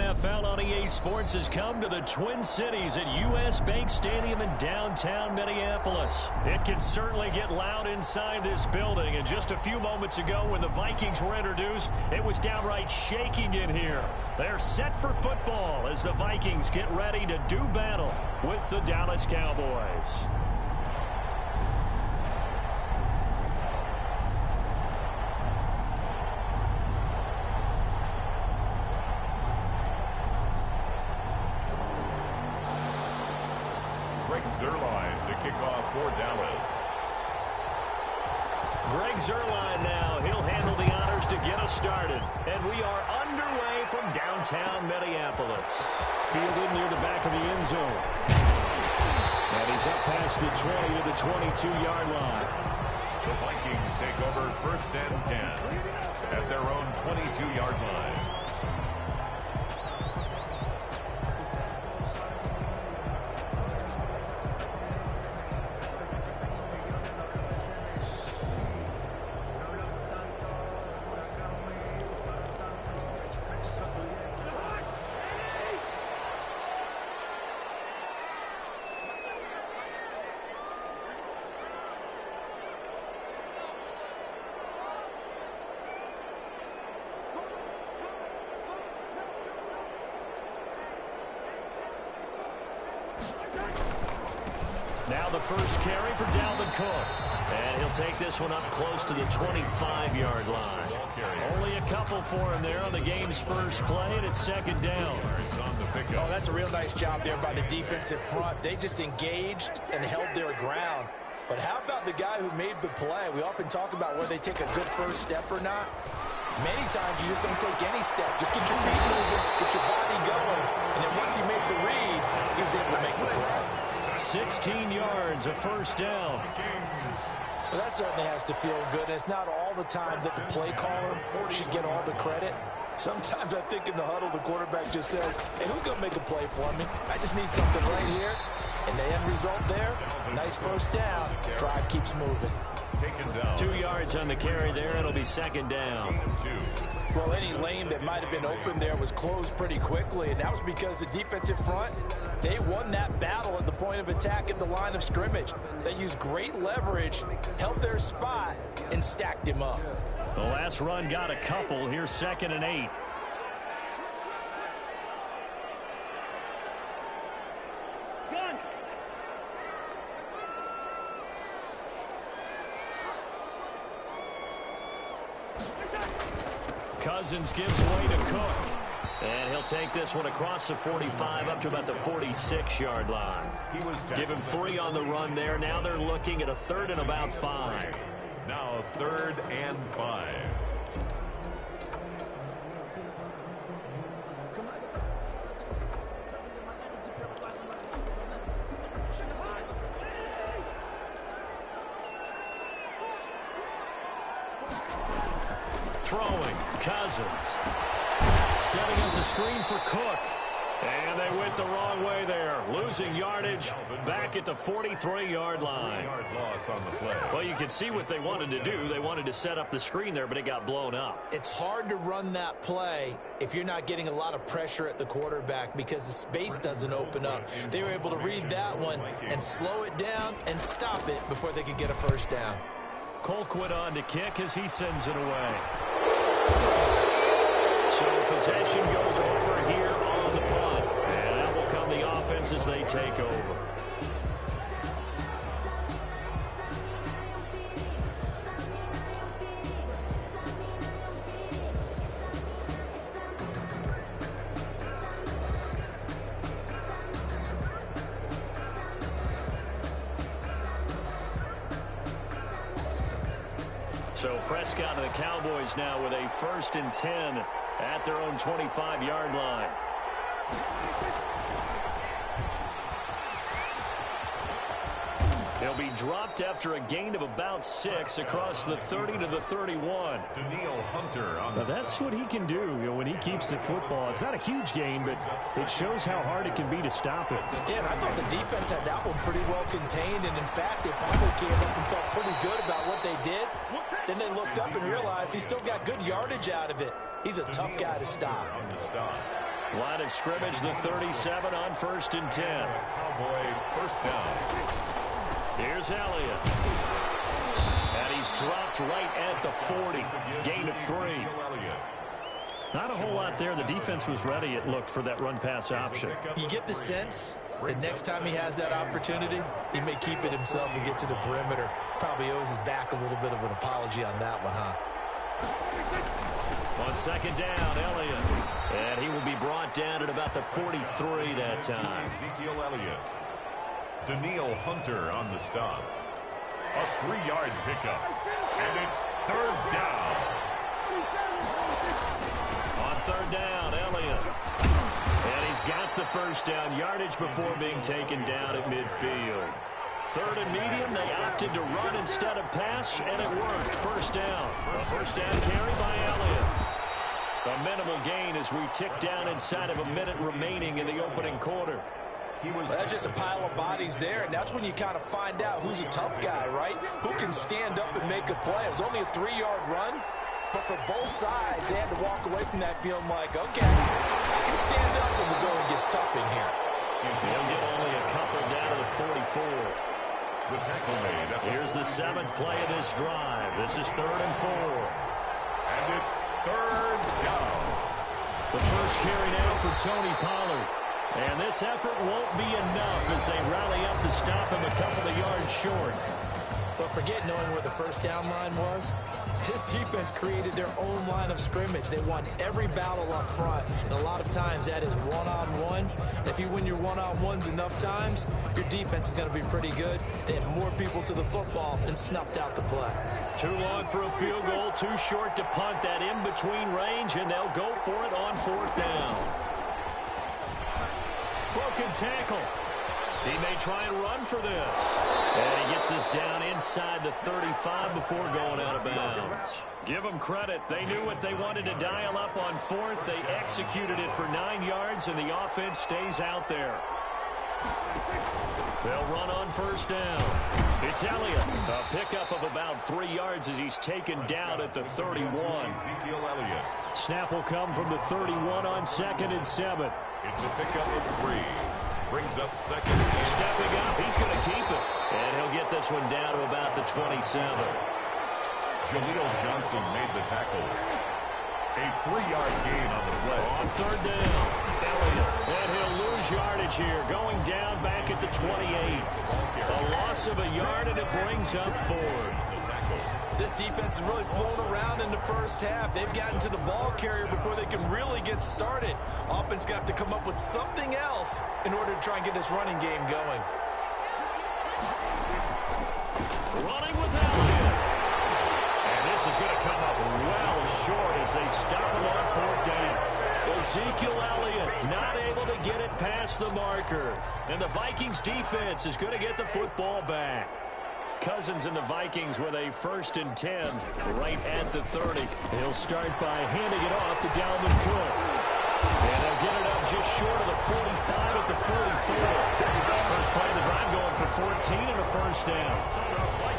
NFL on EA Sports has come to the Twin Cities at U.S. Bank Stadium in downtown Minneapolis. It can certainly get loud inside this building, and just a few moments ago when the Vikings were introduced, it was downright shaking in here. They're set for football as the Vikings get ready to do battle with the Dallas Cowboys. Zerline to kick off for Dallas. Greg Zerline now. He'll handle the honors to get us started. And we are underway from downtown Minneapolis. Fielded near the back of the end zone. And he's up past the 20 to the 22-yard line. The Vikings take over 1st and 10 at their own 22-yard line. Now the first carry for Dalvin Cook. And he'll take this one up close to the 25-yard line. Only a couple for him there on the game's first play, and it's 2nd down. Oh, that's a real nice job there by the defensive front. They just engaged and held their ground. But how about the guy who made the play? We often talk about whether they take a good first step or not. Many times you just don't take any step. Just get your feet moving, get your body going. And then once he made the read, he was able to make the play. 16 yards, a first down. Well, that certainly has to feel good. And it's not all the time that the play caller should get all the credit. Sometimes I think in the huddle, the quarterback just says, hey, who's going to make a play for me? I just need something right here. And the end result there, nice first down. Drive keeps moving. 2 yards on the carry there. It'll be 2nd down. Well, any lane that might have been open there was closed pretty quickly, and that was because the defensive front, they won that battle at the point of attack at the line of scrimmage. They used great leverage, held their spot, and stacked him up. The last run got a couple. Here's 2nd and 8. Cousins gives way to Cook. And he'll take this one across the 45 up to about the 46-yard line. Give him 3 on the run there. Now they're looking at a 3rd and about 5. Now 3rd and 5. Throwing, Cousins. Setting up the screen for Cook. And they went the wrong way there. Losing yardage back at the 43-yard line. Loss on the play. Well, you can see what they wanted to do. They wanted to set up the screen there, but it got blown up. It's hard to run that play if you're not getting a lot of pressure at the quarterback because the space doesn't open up. They were able to read that one and slow it down and stop it before they could get a first down. Colquitt on to kick as he sends it away. So possession goes over here on the punt. And that will come the offense as they take over. So Prescott and the Cowboys now with a 1st and 10 at their own 25-yard line. He'll be dropped after a gain of about 6 across the 30 to the 31. Daniil Hunter on now that's what he can do, when he keeps the football. It's not a huge gain, but it shows how hard it can be to stop it. Yeah, and I thought the defense had that one pretty well contained, and in fact, they probably came up and felt pretty good about what they did. Then they looked up and realized he still got good yardage out of it. He's a tough guy to stop. Line of scrimmage, the 37 on 1st and 10. Cowboy first down. Here's Elliott. And he's dropped right at the 40. Gain of 3. Not a whole lot there. The defense was ready, it looked, for that run-pass option. You get the sense that next time he has that opportunity, he may keep it himself and get to the perimeter. Probably owes his back a little bit of an apology on that one, huh? On 2nd down, Elliott. And he will be brought down at about the 43 that time. Ezekiel Elliott. Daniil Hunter on the stop. A 3-yard pickup. And it's 3rd down. On 3rd down, Elliott. And he's got the first down yardage before being taken down at midfield. 3rd and medium, they opted to run instead of pass, and it worked. First down. A first down carry by Elliott. A minimal gain as we tick down inside of a minute remaining in the opening quarter. That's just a pile of bodies there, and that's when you kind of find out who's a tough guy, right? Who can stand up and make a play. It was only a 3-yard run, but for both sides, they had to walk away from that feeling like, okay, I can stand up when the going gets tough in here. He'll get only a couple down to the 44. The tackle made. Here's the 7th play of this drive. This is 3rd and 4. And it's 3rd down. The first carry now for Tony Pollard. And this effort won't be enough as they rally up to stop him a couple of yards short. But forget knowing where the first down line was. This defense created their own line of scrimmage. They won every battle up front. And a lot of times that is one-on-one. If you win your one-on-ones enough times, your defense is going to be pretty good. They had more people to the football and snuffed out the play. Too long for a field goal, too short to punt that in-between range, and they'll go for it on 4th down. Broken tackle. He may try and run for this. And he gets us down inside the 35 before going out of bounds. Give them credit. They knew what they wanted to dial up on 4th. They executed it for 9 yards, and the offense stays out there. They'll run on 1st down. It's Elliott. A pickup of about 3 yards as he's taken down at the 31. Ezekiel Elliott. Snap will come from the 31 on 2nd and 7. It's a pickup of 3. Brings up 2nd. Stepping up, he's going to keep it. And he'll get this one down to about the 27. Jaleel Johnson made the tackle. A 3-yard gain on the play. On 3rd down, Elliott. And he'll lose yardage here, going down back at the 28. A loss of a yard, and it brings up 4th. This defense has really flown around in the first half. They've gotten to the ball carrier before they can really get started. Offense got to come up with something else in order to try and get this running game going. Running with Elliott. And this is going to come up well short as they stop him on 4th down. Ezekiel Elliott not able to get it past the marker. And the Vikings defense is going to get the football back. Cousins and the Vikings with a 1st and 10 right at the 30. He'll start by handing it off to Dalvin Cook. And they'll get it up just short of the 45 at the 44. First play of the drive going for 14 and a 1st down.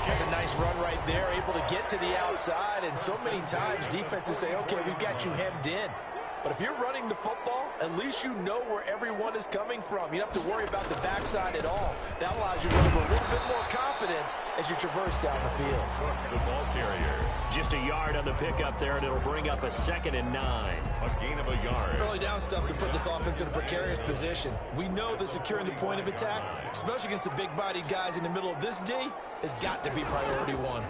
That's a nice run right there, able to get to the outside. And so many times defenses say, okay, we've got you hemmed in. But if you're running the football, at least you know where everyone is coming from. You don't have to worry about the backside at all. That allows you to run with a little bit more confidence as you traverse down the field. The ball carrier. Just a yard on the pickup there, and it'll bring up a 2nd and 9. A gain of a yard. Early down stuff to put this offense in a precarious position. We know that securing the point of attack, especially against the big-bodied guys in the middle of this D, has got to be priority 1.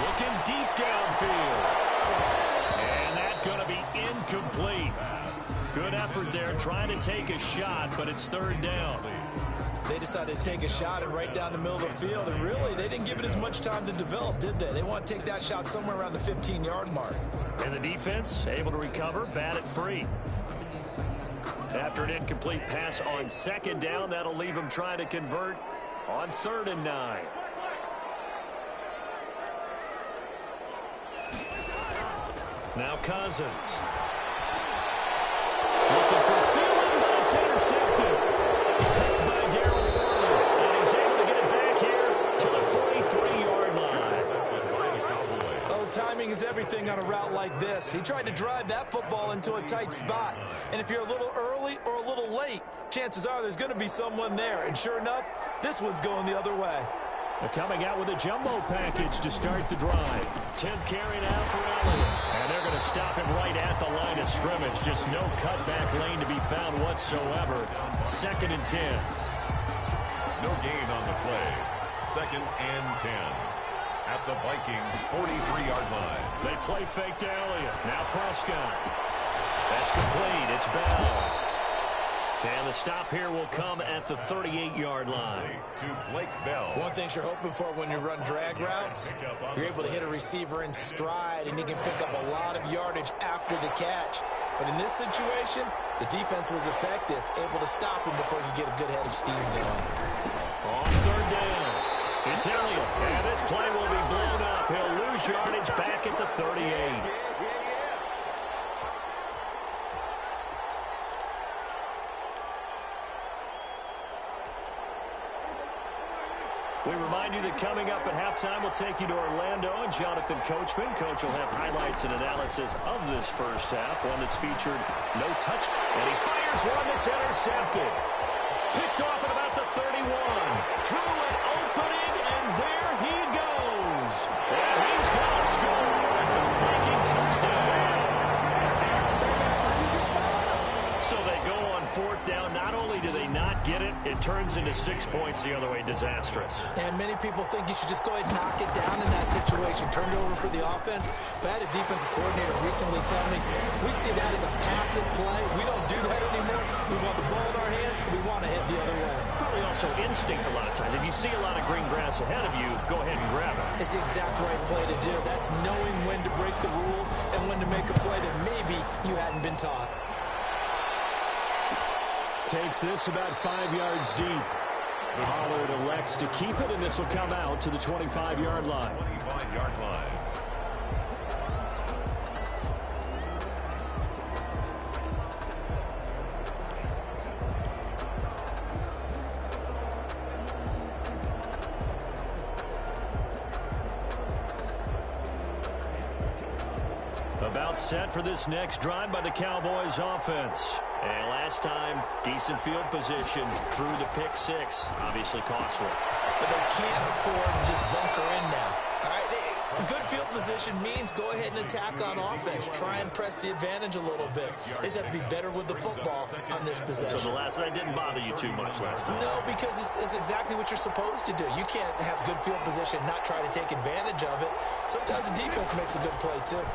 Looking deep downfield. Going to be incomplete. Good effort there trying to take a shot, but it's 3rd down. They decided to take a shot and right down the middle of the field, and really they didn't give it as much time to develop, did they? They want to take that shot somewhere around the 15-yard mark. And the defense able to recover, bat it free. After an incomplete pass on 2nd down, that'll leave them trying to convert on 3rd and 9. Now Cousins. Looking for Thielen, but it's intercepted. Picked by Darryl Worley. And he's able to get it back here to the 43-yard line. Oh, timing is everything. everything on a route like this. He tried to drive that football into a tight spot. And if you're a little early or a little late, chances are there's going to be someone there. And sure enough, this one's going the other way. They're coming out with a jumbo package to start the drive. 10th carry now for Elliott. And they're going to stop him right at the line of scrimmage. Just no cutback lane to be found whatsoever. 2nd and 10. No gain on the play. 2nd and 10. At the Vikings' 43-yard line. They play fake to Elliott. Now Prescott. That's complete. It's Bell. And the stop here will come at the 38-yard line. To Blake Bell. One thing you're hoping for when you run drag routes, you're able to hit a receiver in stride, and he can pick up a lot of yardage after the catch. But in this situation, the defense was effective, able to stop him before he get a good head of steam going. On 3rd down, it's Elliott. And this play will be blown up. He'll lose yardage back at the 38. We remind you that coming up at halftime, we'll take you to Orlando and Jonathan Coachman. Coach will have highlights and analysis of this first half, one that's featured no touch. And he fires one that's intercepted. Picked off at about the 31. Through an opening, and there he goes. And he's going to score. It's a Viking touchdown. So they go on 4th down. Not only do they not get it, it turns into 6 points the other way. Disastrous. And many people think you should just go ahead and knock it down in that situation. Turn it over for the offense. But I had a defensive coordinator recently tell me, we see that as a passive play. We don't do that anymore. We want the ball in our hands, and we want to head the other way. Probably also instinct a lot of times. If you see a lot of green grass ahead of you, go ahead and grab it. It's the exact right play to do. That's knowing when to break the rules and when to make a play that maybe you hadn't been taught. Takes this about 5 yards deep. Pollard elects to keep it, and this will come out to the 25-yard line. 25-yard line. About set for this next drive by the Cowboys offense. And last time, decent field position through the pick 6. Obviously costly. But they can't afford to just bunker in now. All right, good field position means go ahead and attack on offense. Try and press the advantage a little bit. They just have to be better with the football on this possession. So the last one didn't bother you too much last time? No, because it's exactly what you're supposed to do. You can't have good field position, not try to take advantage of it. Sometimes the defense makes a good play, too.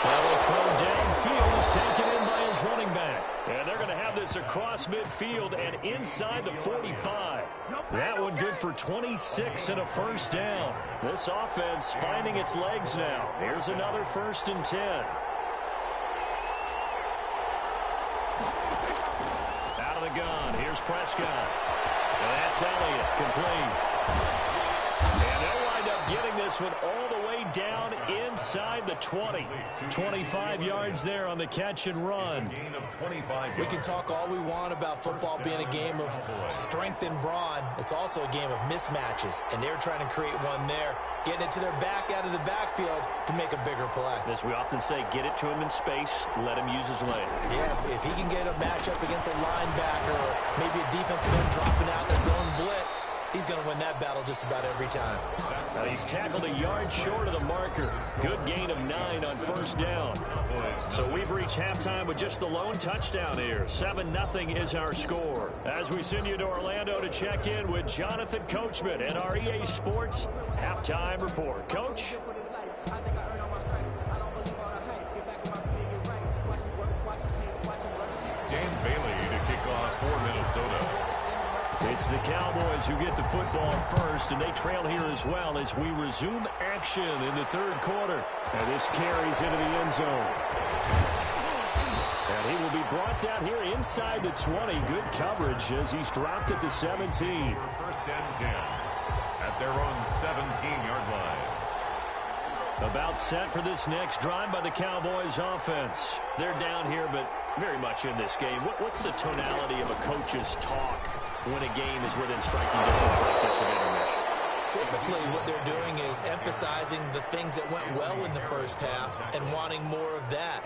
Well, a throw downfield is taken in by his running back. And they're going to have this across midfield and inside the 45. That one good for 26 and a first down. This offense finding its legs now. Here's another 1st and 10. Out of the gun. Here's Prescott. And that's Elliott. Complete. And they'll wind up getting this one all the way down inside the 20. 25 yards there on the catch and run. We can talk all we want about football being a game of strength and brawn. It's also a game of mismatches, and they're trying to create one there, getting it to their back out of the backfield to make a bigger play. As we often say, get it to him in space, let him use his leg. Yeah, if he can get a matchup against a linebacker or maybe a defensive end dropping out in a zone blitz, he's going to win that battle just about every time. Now he's tackled a yard short of the marker. Good gain of 9 on first down. So we've reached halftime with just the lone touchdown here. 7-0 is our score. As we send you to Orlando to check in with Jonathan Coachman and our EA Sports Halftime Report. Coach? Dan Bailey to kick off for Minnesota. It's the Cowboys who get the football first, and they trail here as well as we resume action in the 3rd quarter. And this carries into the end zone. And he will be brought down here inside the 20. Good coverage as he's dropped at the 17. 1st and 10 at their own 17-yard line. About set for this next drive by the Cowboys offense. They're down here, but very much in this game. What's the tonality of a coach's talk when a game is within striking distance like this of intermission? Typically, what they're doing is emphasizing the things that went well in the first half and wanting more of that.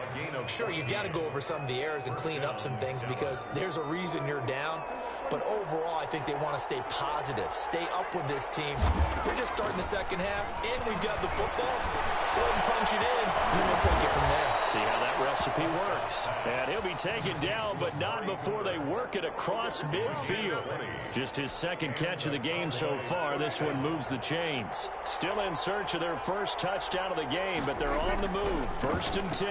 Sure, you've got to go over some of the errors and clean up some things because there's a reason you're down. But overall, I think they want to stay positive, stay up with this team. We're just starting the second half, and we've got the football. Let's go ahead and punch it in, and then we'll take it from there. See how that recipe works. And he'll be taken down, but not before they work it across midfield. Just his second catch of the game so far. This one moves the chains. Still in search of their first touchdown of the game, but they're on the move. 1st and 10.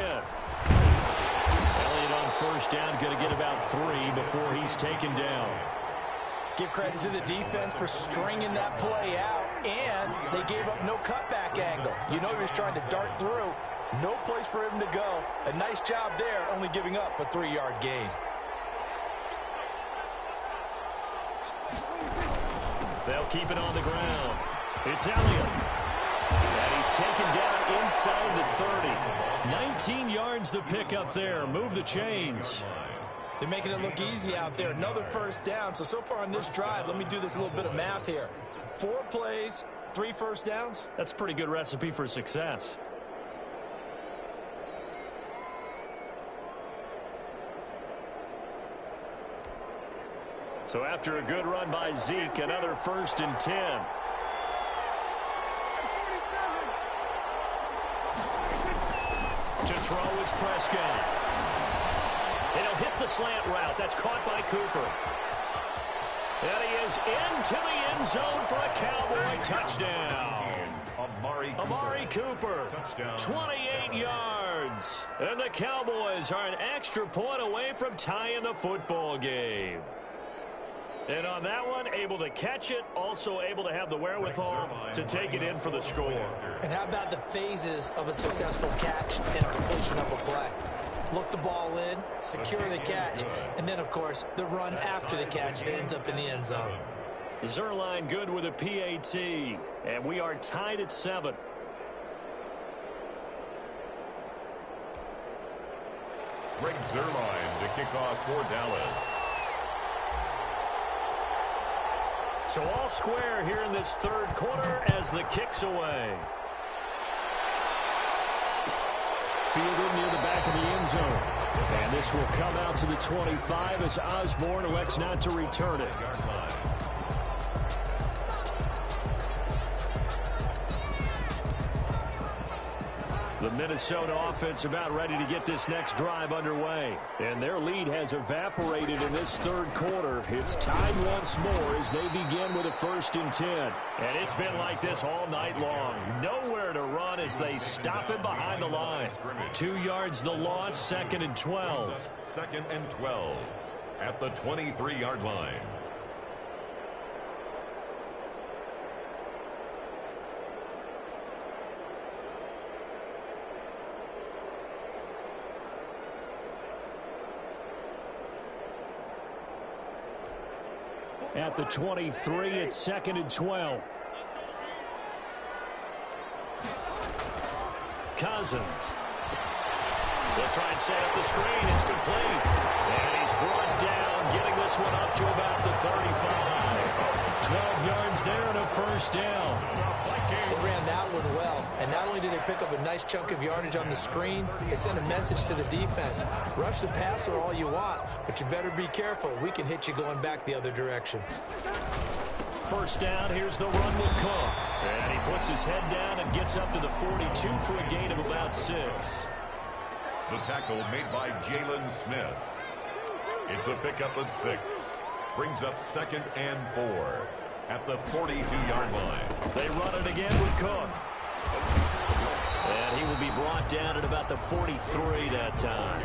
Elliott on first down, going to get about 3 before he's taken down. Give credit to the defense for stringing that play out, and they gave up no cutback angle. You know he was trying to dart through. No place for him to go. A nice job there, only giving up a 3-yard gain. They'll keep it on the ground. It's Elliott. And he's taken down inside the 30. 19 yards the pickup there. Move the chains. They're making it look easy out there. Another first down. So far on this drive, let me do this little bit of math here. 4 plays, 3 first downs. That's a pretty good recipe for success. So after a good run by Zeke, another 1st and 10. To throw is Prescott. And he'll hit the slant route. That's caught by Cooper. And he is into the end zone for a Cowboy touchdown. Amari Cooper, touchdown. 28 yards. And the Cowboys are an extra point away from tying the football game. And on that one, able to catch it, also able to have the wherewithal to take it in for the score. And how about the phases of a successful catch and a completion of a play? Look the ball in, secure the catch, and then, of course, the run after the catch that ends up in the end zone. Zerline good with a PAT, and we are tied at 7. Greg Zerline to kick off for Dallas. So all square here in this 3rd quarter as the kick's away. Fielded near the back of the end zone. And this will come out to the 25 as Osborne elects not to return it. The Minnesota offense about ready to get this next drive underway. And their lead has evaporated in this 3rd quarter. It's tied once more as they begin with a 1st and 10. And it's been like this all night long. Nowhere to run as they stop him behind the line. 2 yards the loss, 2nd and 12. 2nd and 12 at the 23-yard line. At the 23, it's 2nd and 12. Cousins. They'll try and set up the screen. It's complete. And he's brought down, getting this one up to about the 35. 12 yards there and a 1st down. They ran that one well, and not only did they pick up a nice chunk of yardage on the screen, they sent a message to the defense. Rush the passer all you want, but you better be careful. We can hit you going back the other direction. 1st down, here's the run with Cook. And he puts his head down and gets up to the 42 for a gain of about 6. The tackle made by Jalen Smith. It's a pickup of 6. Brings up 2nd and 4 at the 42-yard line. They run it again with Cook. And he will be brought down at about the 43 that time.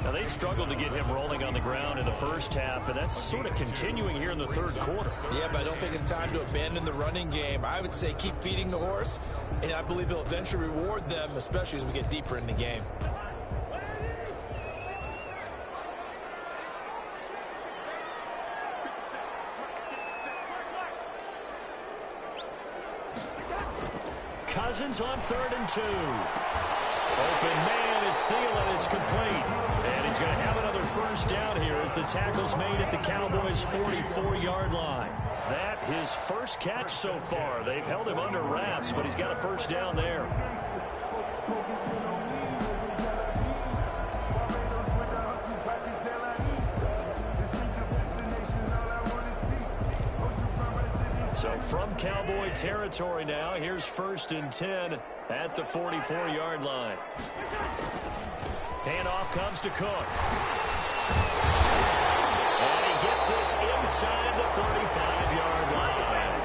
Now, they struggled to get him rolling on the ground in the first half, and that's sort of continuing here in the 3rd quarter. Yeah, but I don't think it's time to abandon the running game. I would say keep feeding the horse, and I believe he'll eventually reward them, especially as we get deeper in the game. Cousins on 3rd and 2. Open man is Thielen. It's complete. And he's going to have another 1st down here as the tackle's made at the Cowboys' 44-yard line. That his first catch so far. They've held him under wraps, but he's got a first down there. So from Cowboy territory now, here's 1st and 10 at the 44-yard line. Handoff comes to Cook. And he gets this inside the 35-yard line.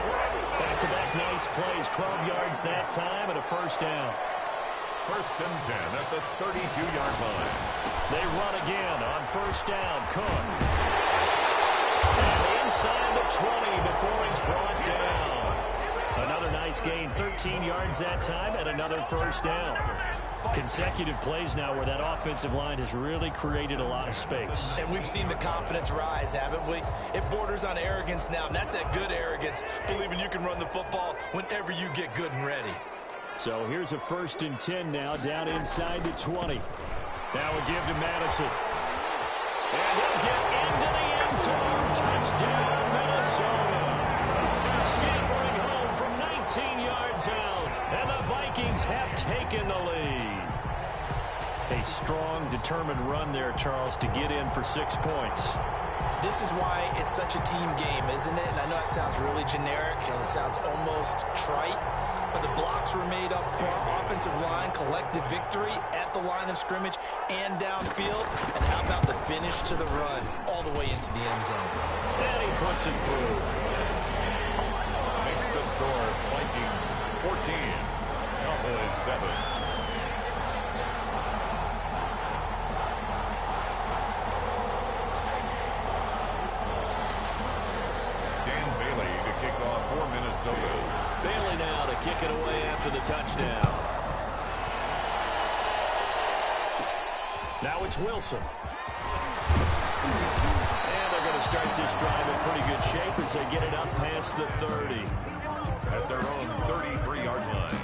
Back-to-back nice plays, 12 yards that time and a first down. 1st and 10 at the 32-yard line. They run again on first down. Cook. And inside the 20 before he's brought down. Another nice gain, 13 yards that time and another first down. Consecutive plays now where that offensive line has really created a lot of space. And we've seen the confidence rise, haven't we? It borders on arrogance now, and that's that good arrogance, believing you can run the football whenever you get good and ready. So here's a 1st and 10 now, down inside the 20. Now we give to Madison. And he'll get into the end zone. Touchdown, Minnesota. Scampering home from 19 yards out. And the Vikings have taken the lead. A strong, determined run there, Charles, to get in for 6 points. This is why it's such a team game, isn't it? And I know it sounds really generic and it sounds almost trite, but the blocks were made up front, offensive line, collective victory at the line of scrimmage and downfield. And how about the finish to the run all the way into the end zone? And he puts it through. Makes the score Vikings 14, Cowboys 7. Bailey now to kick it away after the touchdown. Now it's Wilson. And they're going to start this drive in pretty good shape as they get it up past the 30. At their own 33-yard line.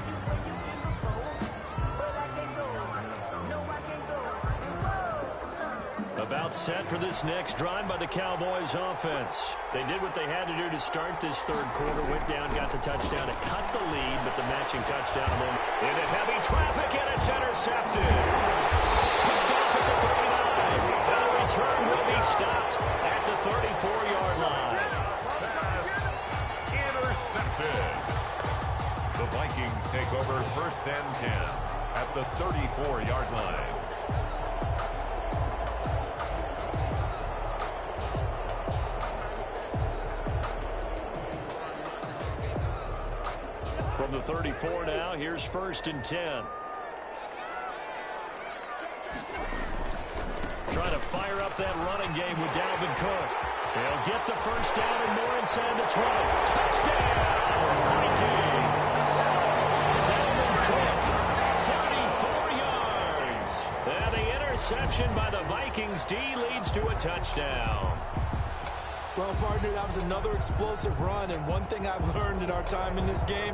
About set for this next drive by the Cowboys offense. They did what they had to do to start this third quarter. Went down, got the touchdown to cut the lead, but the matching touchdown into heavy traffic, and it's intercepted. Picked off at the 39. And the return will be stopped at the 34-yard line. Intercepted. The Vikings take over 1st and 10 at the 34-yard line. From the 34 now, here's 1st and 10. Trying to fire up that running game with Dalvin Cook. They'll get the first down and more inside the 20. Touchdown, Vikings! Dalvin Cook, 34 yards. And the interception by the Vikings D leads to a touchdown. Well, partner, that was another explosive run, and one thing I've learned in our time in this game,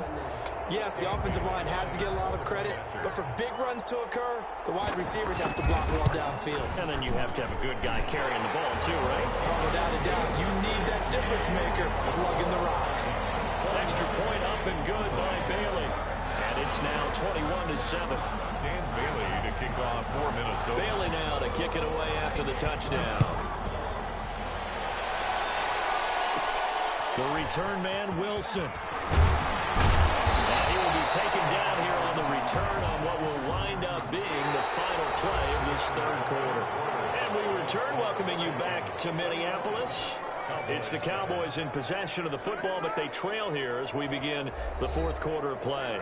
yes, the offensive line has to get a lot of credit, but for big runs to occur, the wide receivers have to block well downfield. And then you have to have a good guy carrying the ball, too, right? Oh, without a doubt, you need that difference maker lugging the rock. An extra point up and good by Bailey. And it's now 21-7. Dan Bailey to kick off for Minnesota. Bailey now to kick it away after the touchdown. The return man, Wilson. And he will be taken down here on the return on what will wind up being the final play of this third quarter. And we return, welcoming you back to Minneapolis. It's the Cowboys in possession of the football, but they trail here as we begin the fourth quarter of play.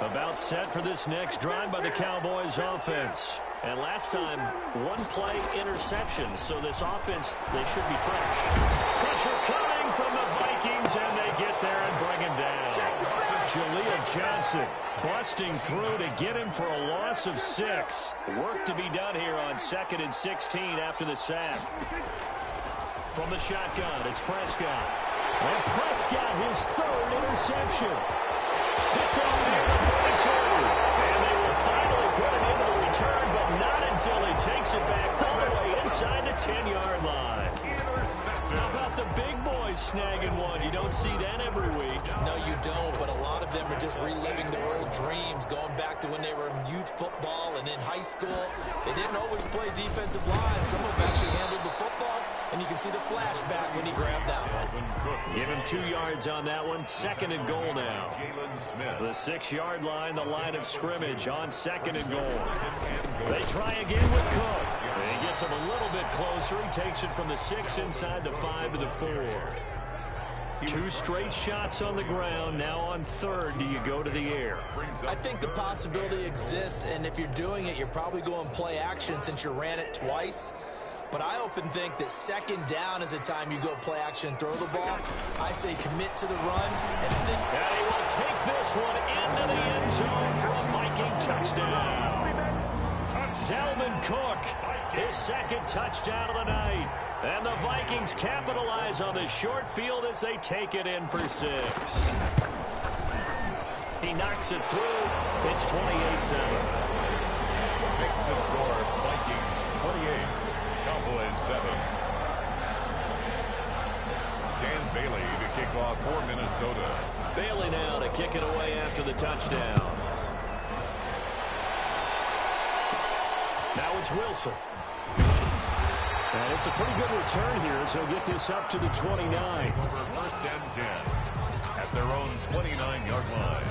About set for this next drive by the Cowboys offense. And last time, one play interception. So this offense, they should be fresh. Pressure coming from the Vikings, and they get there and bring him down. Jaleel Johnson busting through to get him for a loss of 6. Work to be done here on 2nd and 16 after the sack. From the shotgun, it's Prescott. And Prescott, his 3rd interception. Picked off here at 42. And they it back all the way inside the 10-yard line. How about the big boys snagging one? You don't see that every week. No, you don't, but a lot of them are just reliving their old dreams, going back to when they were in youth football and in high school. They didn't always play defensive line. Some of them actually handled the football, and you can see the flashback when he grabbed that one. Give him 2 yards on that one. 2nd and goal now. The 6-yard line, the line of scrimmage on 2nd and goal. They try again with Cook. He gets him a little bit closer. He takes it from the 6 inside the 5 to the 4. 2 straight shots on the ground. Now on 3rd, do you go to the air? I think the possibility exists, and if you're doing it, you're probably going play action since you ran it twice. But I often think that 2nd down is the time you go play action and throw the ball. I say commit to the run. And he will take this one into the end zone for a Viking touchdown. Dalvin Cook, his 2nd touchdown of the night. And the Vikings capitalize on the short field as they take it in for 6. He knocks it through. It's 28-7. Makes the score Vikings 28, Cowboys 7. Dan Bailey to kick off for Minnesota. Bailey now to kick it away after the touchdown. Now it's Wilson. And it's a pretty good return here as he'll get this up to the 29. Over 1st and 10 at their own 29-yard line.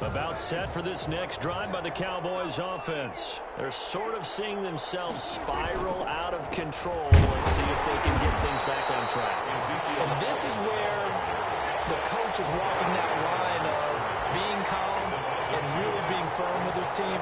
About set for this next drive by the Cowboys offense. They're sort of seeing themselves spiral out of control. Let's see if they can get things back on track. And this is where the coach is walking that line of being calm and really being firm with his team.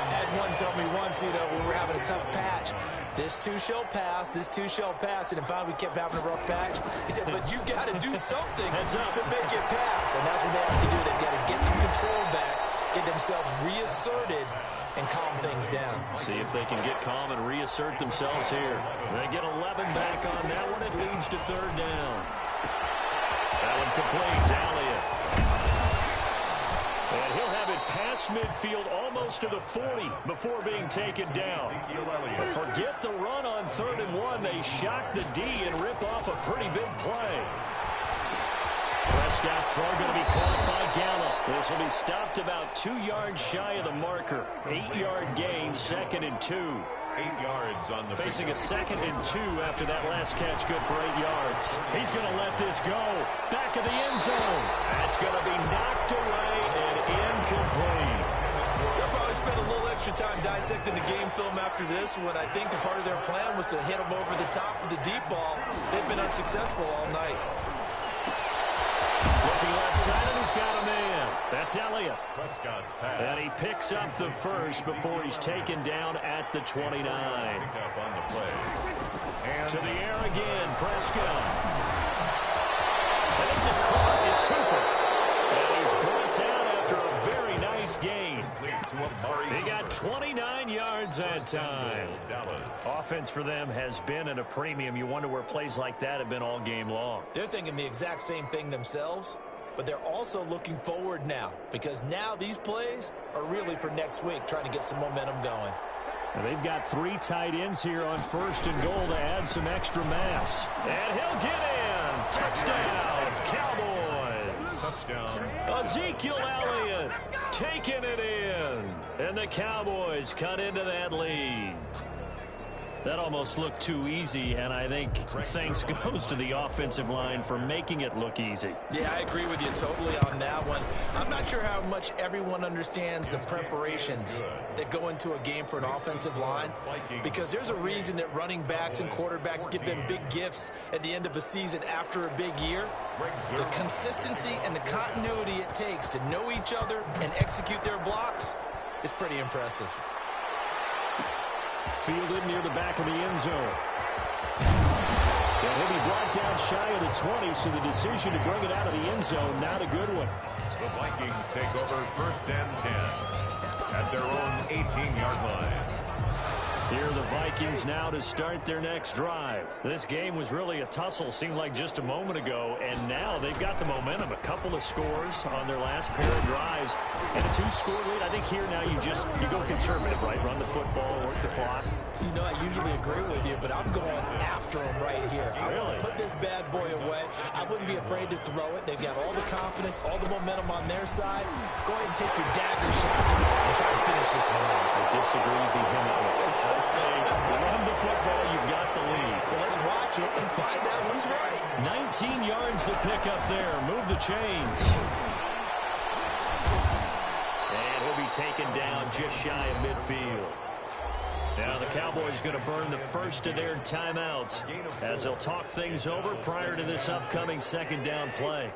I had one tell me once, when we were having a tough patch, this too shall pass, this too shall pass. And finally we kept having a rough patch. He said, but you got to do something to make it pass. And that's what they have to do. They've got to get some control back, get themselves reasserted, and calm things down. See if they can get calm and reassert themselves here. They get 11 back on that one. It leads to 3rd down. That one complete. Elliott. And he'll have it past midfield almost to the 40 before being taken down. But forget the run on 3rd and 1. They shock the D and rip off a pretty big play. Prescott's throw going to be caught by Gallup. This will be stopped about 2 yards shy of the marker. 8-yard gain, 2nd and 2. 8 yards on the facing a 2nd and 2 after that last catch, good for 8 yards. He's going to let this go. Back of the end zone. That's going to be knocked away and incomplete. They'll probably spend a little extra time dissecting the game film after this when I think the part of their plan was to hit them over the top with the deep ball. They've been unsuccessful all night. Looking left side, and he's got a man. That's Elliott. Prescott's pass. And he picks up the first before he's taken down at the 29. Pick up on the play. And to the air again, Prescott. And this is caught. It's Cooper. And he's brought down after a very nice gain. He got 29 yards that time. Offense for them has been at a premium. You wonder where plays like that have been all game long. They're thinking the exact same thing themselves, but they're also looking forward now because now these plays are really for next week, trying to get some momentum going. And they've got 3 tight ends here on 1st and goal to add some extra mass. And he'll get in. Touchdown, Cowboys. Touchdown. Ezekiel Elliott taking it in. And the Cowboys cut into that lead. That almost looked too easy, and I think thanks goes to the offensive line for making it look easy. Yeah, I agree with you totally on that one. I'm not sure how much everyone understands the preparations that go into a game for an offensive line, because there's a reason that running backs and quarterbacks get them big gifts at the end of a season after a big year. The consistency and the continuity it takes to know each other and execute their blocks is pretty impressive. Fielded near the back of the end zone. And he'll be brought down shy of the 20, so the decision to bring it out of the end zone, not a good one. The Vikings take over 1st and 10 at their own 18-yard line. Here are the Vikings now to start their next drive. This game was really a tussle, seemed like just a moment ago, and now they've got the momentum. A couple of scores on their last pair of drives, and a 2-score lead. I think here now you go conservative, right? Run the football, work the clock. You know, I usually agree with you, but I'm going after him right here. I want to put this bad boy away. I wouldn't be afraid to throw it. They've got all the confidence, all the momentum on their side. Go ahead and take your dagger shots and try to finish this one off. I disagree vehemently. I say, run the football, you've got the lead. Well, let's watch it and find out who's right. 19 yards the pickup there. Move the chains. And he'll be taken down just shy of midfield. Now the Cowboys going to burn the first of their timeouts as they'll talk things over prior to this upcoming second down play.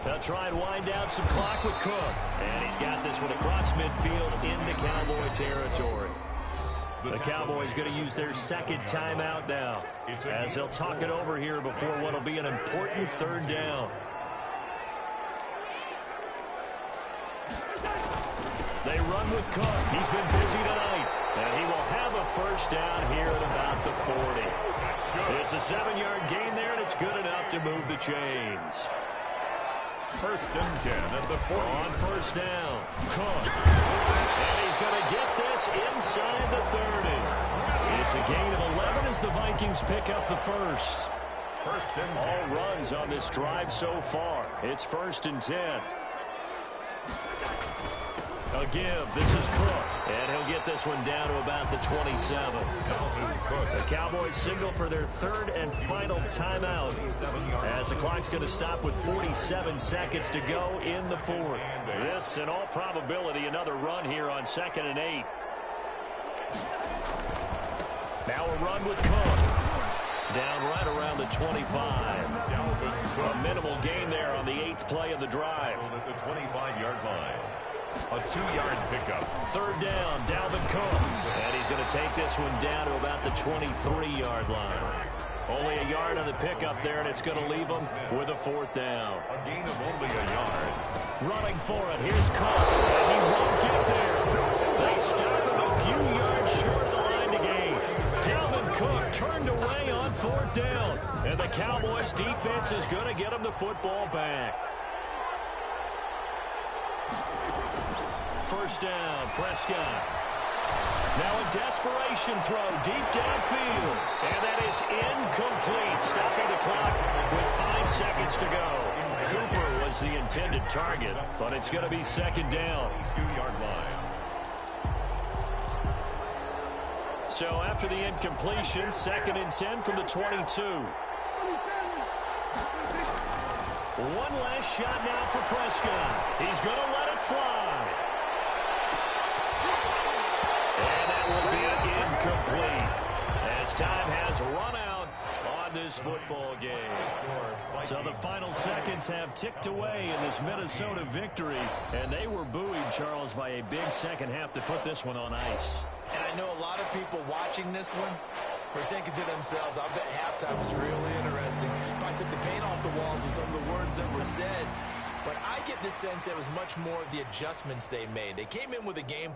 They'll try and wind down some clock with Cook. And he's got this one across midfield into Cowboy territory. The Cowboys going to use their second timeout now as they'll talk it over here before what will be an important third down. They run with Cook. He's been busy tonight. And he will have a first down here at about the 40. It's a 7-yard gain there, and it's good enough to move the chains. First and 10 at the 40. On first down, Cook. And he's going to get this inside the 30. It's a gain of 11 as the Vikings pick up the first. First and 10. All runs on this drive so far. It's first and 10. A give. This is Cook. And he'll get this one down to about the 27. The Cowboys signal for their third and final timeout as the clock's going to stop with 47 seconds to go in the fourth. This, in all probability, another run here on 2nd and 8. Now a run with Cook. Down right around the 25. A minimal gain there on the 8th play of the drive. At the 25-yard line. A 2-yard pickup. Third down, Dalvin Cook. And he's going to take this one down to about the 23-yard line. Only a yard on the pickup there, and it's going to leave him with a 4th down. A gain of only a yard. Running for it, here's Cook. And he won't get there. They stop him a few yards short of the line to gain. Dalvin Cook turned away on 4th down. And the Cowboys defense is going to get him the football back. First down, Prescott. Now a desperation throw deep downfield. And that is incomplete, stopping the clock with 5 seconds to go. Cooper was the intended target, but it's going to be second down. 2-yard line. So after the incompletion, 2nd and 10 from the 22. One last shot now for Prescott. He's going to let it fly. And that will be incomplete as time has run out on this football game. So the final seconds have ticked away in this Minnesota victory, and they were buoyed, Charles, by a big second half to put this one on ice. And I know a lot of people watching this one were thinking to themselves, I bet halftime was really interesting. Probably took the paint off the walls with some of the words that were said. But I get the sense it was much more of the adjustments they made. They came in with a game